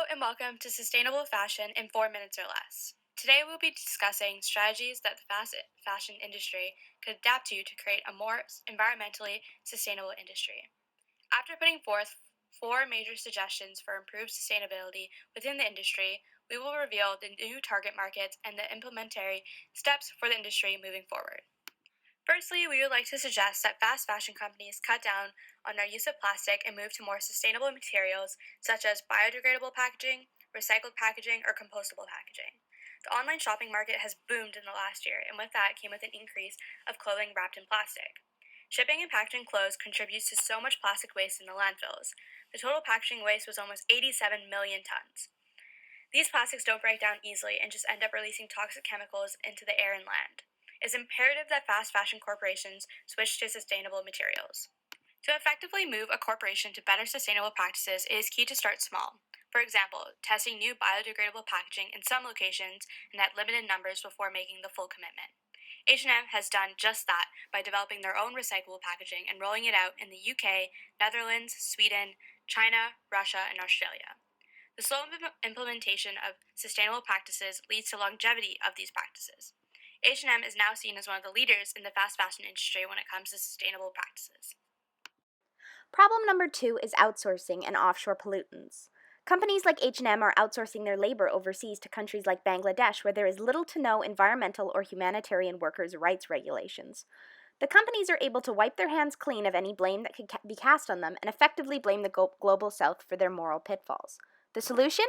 and welcome to Sustainable Fashion in 4 minutes or less. Today we'll be discussing strategies that the fast fashion industry could adapt to create a more environmentally sustainable industry. After putting forth 4 major suggestions for improved sustainability within the industry, we will reveal the new target markets and the implementary steps for the industry moving forward. Firstly, we would like to suggest that fast fashion companies cut down on their use of plastic and move to more sustainable materials such as biodegradable packaging, recycled packaging, or compostable packaging. The online shopping market has boomed in the last year, and with that came with an increase of clothing wrapped in plastic. Shipping and packaging clothes contributes to so much plastic waste in the landfills. The total packaging waste was almost 87 million tons. These plastics don't break down easily and just end up releasing toxic chemicals into the air and land. It's imperative that fast fashion corporations switch to sustainable materials. To effectively move a corporation to better sustainable practices, it is key to start small. For example, testing new biodegradable packaging in some locations and at limited numbers before making the full commitment. H&M has done just that by developing their own recyclable packaging and rolling it out in the UK, Netherlands, Sweden, China, Russia, and Australia. The slow implementation of sustainable practices leads to longevity of these practices. H&M is now seen as one of the leaders in the fast fashion industry when it comes to sustainable practices. Problem number 2 is outsourcing and offshore pollutants. Companies like H&M are outsourcing their labor overseas to countries like Bangladesh, where there is little to no environmental or humanitarian workers' rights regulations. The companies are able to wipe their hands clean of any blame that could be cast on them and effectively blame the global south for their moral pitfalls. The solution?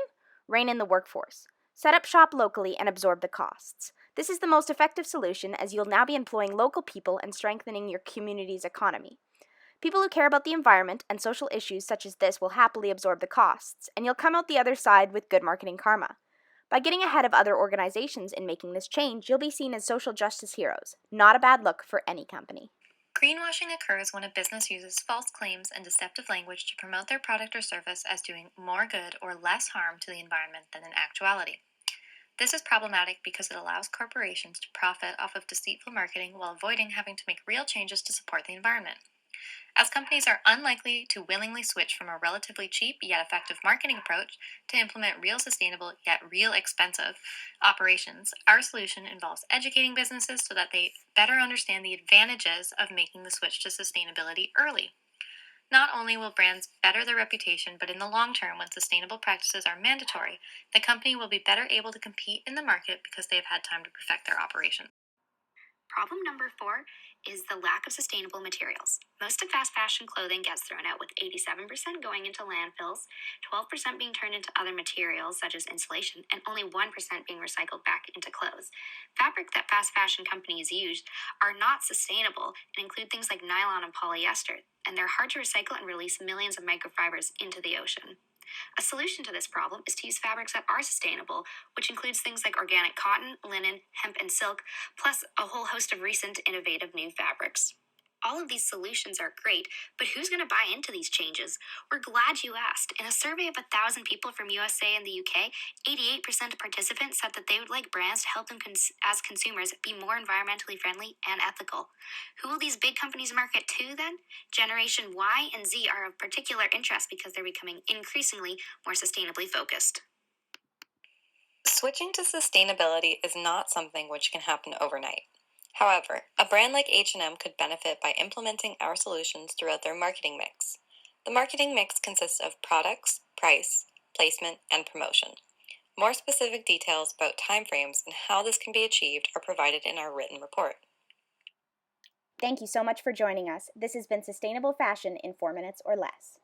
Rein in the workforce. Set up shop locally and absorb the costs. This is the most effective solution, as you'll now be employing local people and strengthening your community's economy. People who care about the environment and social issues such as this will happily absorb the costs, and you'll come out the other side with good marketing karma. By getting ahead of other organizations in making this change, you'll be seen as social justice heroes. Not a bad look for any company. Greenwashing occurs when a business uses false claims and deceptive language to promote their product or service as doing more good or less harm to the environment than in actuality. This is problematic because it allows corporations to profit off of deceitful marketing while avoiding having to make real changes to support the environment. As companies are unlikely to willingly switch from a relatively cheap yet effective marketing approach to implement real sustainable yet real expensive operations, our solution involves educating businesses so that they better understand the advantages of making the switch to sustainability early. Not only will brands better their reputation, but in the long term, when sustainable practices are mandatory, the company will be better able to compete in the market because they have had time to perfect their operation. Problem number 4 is the lack of sustainable materials. Most of fast fashion clothing gets thrown out, with 87% going into landfills, 12% being turned into other materials such as insulation, and only 1% being recycled back into clothes. Fabric that fast fashion companies use are not sustainable and include things like nylon and polyester, and they're hard to recycle and release millions of microfibers into the ocean. A solution to this problem is to use fabrics that are sustainable, which includes things like organic cotton, linen, hemp, and silk, plus a whole host of recent innovative new fabrics. All of these solutions are great, but who's going to buy into these changes? We're glad you asked. In a survey of 1,000 people from USA and the UK, 88% of participants said that they would like brands to help them as consumers be more environmentally friendly and ethical. Who will these big companies market to then? Generation Y and Z are of particular interest because they're becoming increasingly more sustainably focused. Switching to sustainability is not something which can happen overnight. However, a brand like H&M could benefit by implementing our solutions throughout their marketing mix. The marketing mix consists of products, price, placement, and promotion. More specific details about timeframes and how this can be achieved are provided in our written report. Thank you so much for joining us. This has been Sustainable Fashion in 4 minutes or less.